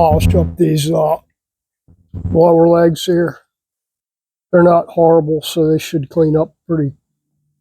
polish up these lower legs here. They're not horrible, so they should clean up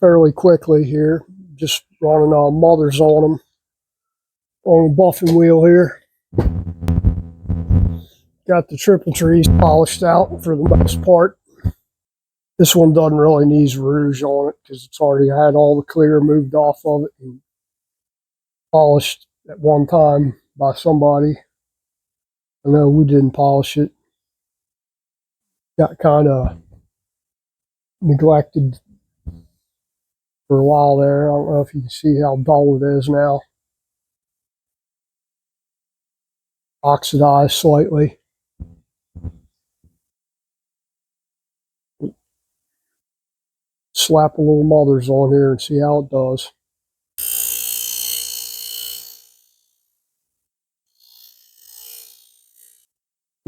fairly quickly here. Just running mothers on them on the buffing wheel here. Got the triple trees polished out for the most part. This one doesn't really need rouge on it because it's already had all the clear moved off of it and polished at one time by somebody. I know we didn't polish it. Got kind of neglected for a while there. I don't know if you can see how dull it is now. Oxidized slightly. Slap a little mothers on here and see how it does.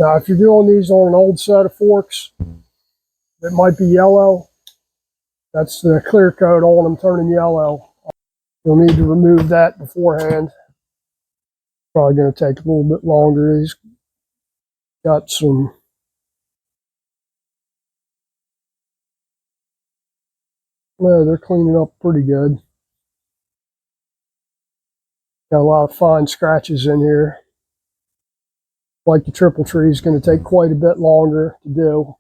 Now, if you're doing these on an old set of forks that might be yellow, that's the clear coat on them turning yellow. You'll need to remove that beforehand. Probably going to take a little bit longer. He's got some they're cleaning up pretty good. Got a lot of fine scratches in here. Like the triple tree is going to take quite a bit longer to do.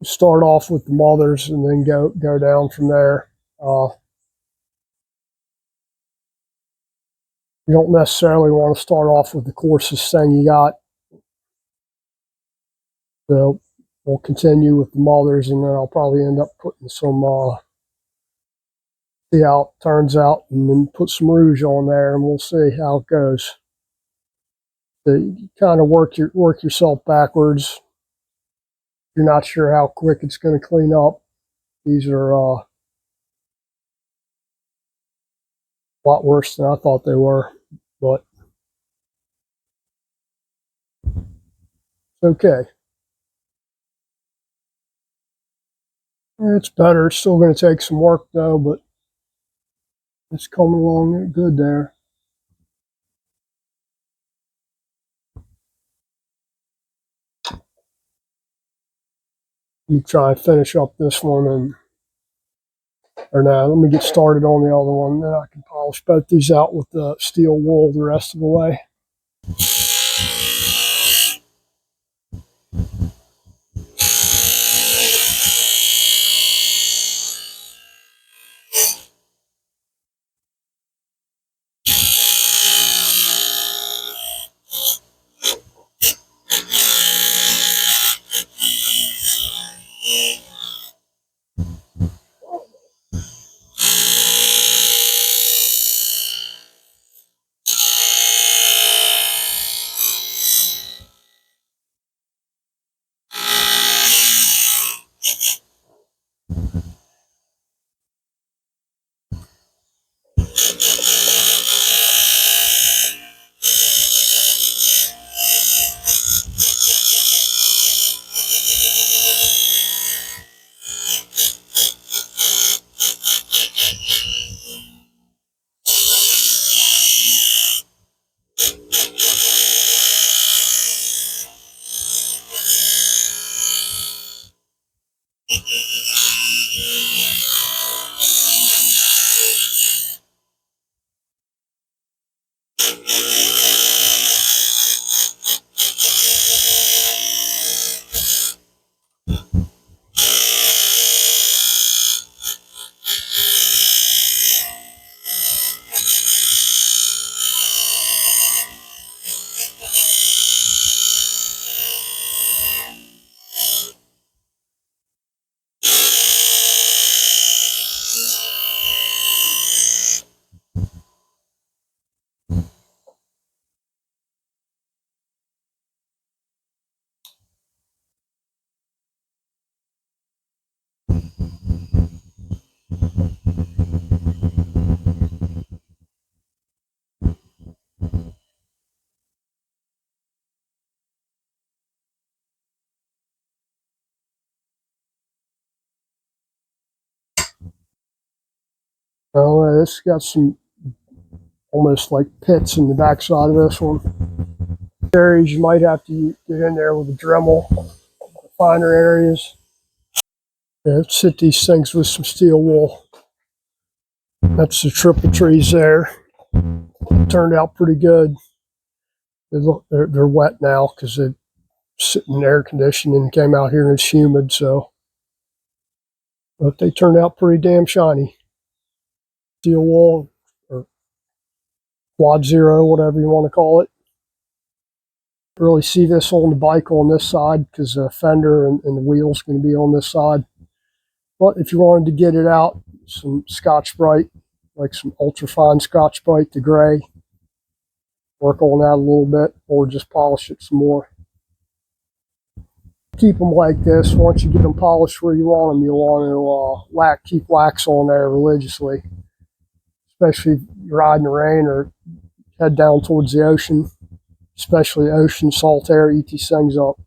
Start off with the mothers and then go down from there. You don't necessarily want to start off with the coarsest thing you got. So we'll continue with the mothers, and then I'll probably end up putting some, see how it turns out, and then put some rouge on there, and we'll see how it goes. So you kind of work yourself backwards. You're not sure how quick it's going to clean up. These are a lot worse than I thought they were, but it's okay. It's better. It's still going to take some work though, but it's coming along good there. Let me try and finish up this one, or now let me get started on the other one, then I can polish both these out with the steel wool the rest of the way. Oh, this got some almost like pits in the backside of this one. areas you might have to get in there with a Dremel. The finer areas, yeah, sit these things with some steel wool. That's the triple trees there. It turned out pretty good. They're wet now because they sit in air conditioning and came out here and it's humid. So, but they turned out pretty damn shiny. Steel wool or quad zero, whatever you want to call it. Really see this on the bike on this side because the fender and the wheel's going to be on this side. But if you wanted to get it out, some Scotch-Brite, like some ultra-fine Scotch-Brite, the gray, work on that a little bit, or just polish it some more. Keep them like this. Once you get them polished where you want them, you'll want to keep wax on there religiously, especially if you're riding the rain or head down towards the ocean, especially ocean, salt air, eat these things up.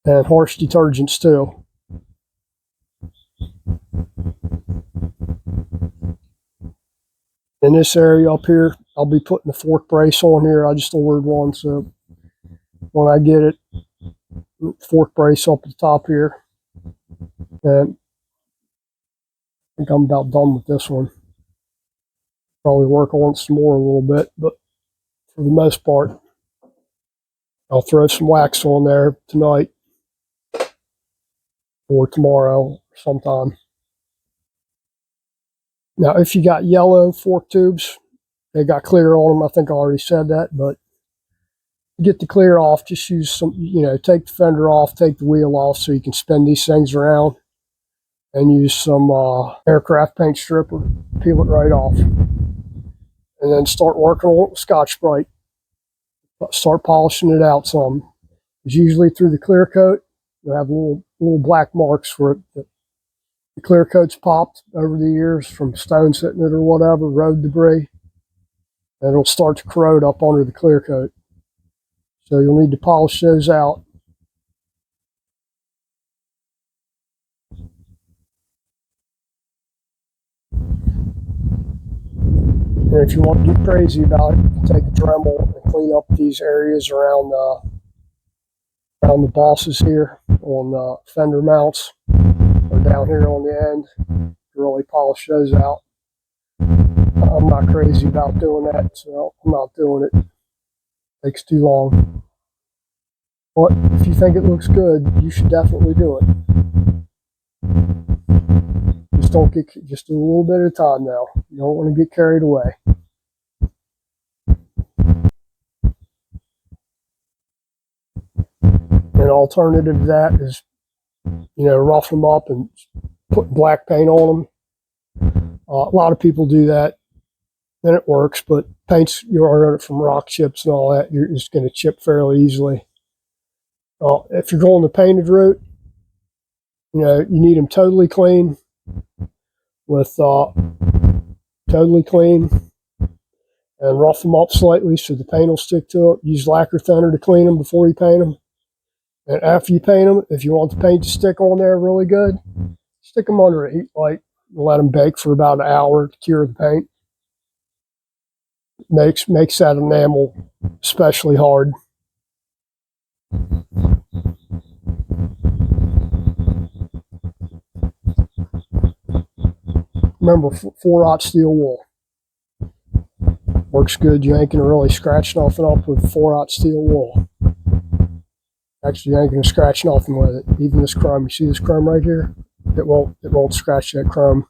And harsh detergents too. In this area up here, I'll be putting the fork brace on here. I just ordered one, so when I get it, fork brace up at the top here. And I think I'm about done with this one. Probably work on it some more a little bit, but for the most part, I'll throw some wax on there tonight or tomorrow sometime. Now, if you got yellow fork tubes, they got clear on them. I think I already said that, but to get the clear off, just use some, take the fender off, take the wheel off so you can spin these things around and use some aircraft paint stripper, peel it right off. And then start working on it with Scotch-Brite. Start polishing it out some. Because usually through the clear coat, you'll have little black marks where the clear coat's popped over the years from stones hitting it or whatever, road debris. And it'll start to corrode up under the clear coat. So you'll need to polish those out. And if you want to get crazy about it, you can take a Dremel and clean up these areas around the bosses here on fender mounts or down here on the end. Really polish those out. I'm not crazy about doing that, so I'm not doing it. It takes too long. But if you think it looks good, you should definitely do it. Just do a little bit at a time now. You don't want to get carried away. An alternative to that is, rough them up and put black paint on them. A lot of people do that, and it works, but paint's, you're it from rock chips and all that, you're just going to chip fairly easily. If you're going the painted route, you need them totally clean and rough them up slightly so the paint will stick to it. Use lacquer thinner to clean them before you paint them. And after you paint them, if you want the paint to stick on there really good, stick them under a heat light and let them bake for about an hour to cure the paint. Makes that enamel especially hard. Remember, 4/0 steel wool. Works good. You ain't going to really scratch nothing up with 4/0 steel wool. Actually, you ain't going to scratch nothing with it. Even this chrome. You see this chrome right here? It won't scratch that chrome.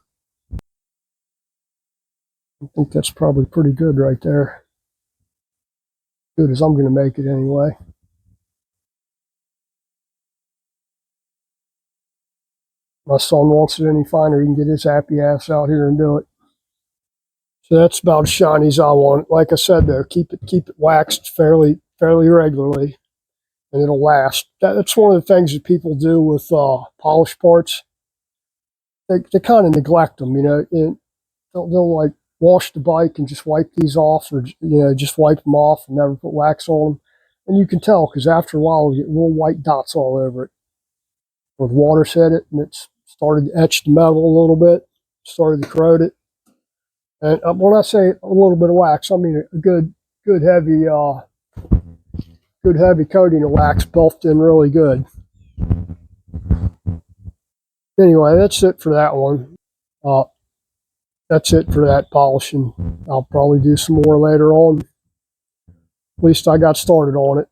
I think that's probably pretty good right there. Good as I'm going to make it anyway. My son wants it any finer, he can get his happy ass out here and do it. So that's about as shiny as I want it. Like I said though, keep it waxed fairly regularly, and it'll last. That's one of the things that people do with polished parts. They kind of neglect them, and they'll like wash the bike and just wipe these off, or just wipe them off and never put wax on them. And you can tell because after a while you get little white dots all over it. Where the water's hit it and it's started to etch the metal a little bit, started to corrode it. And when I say a little bit of wax, I mean a good good heavy coating of wax, buffed in really good. Anyway, that's it for that one. That's it for that polishing. I'll probably do some more later on. At least I got started on it.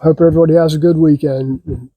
Hope everybody has a good weekend.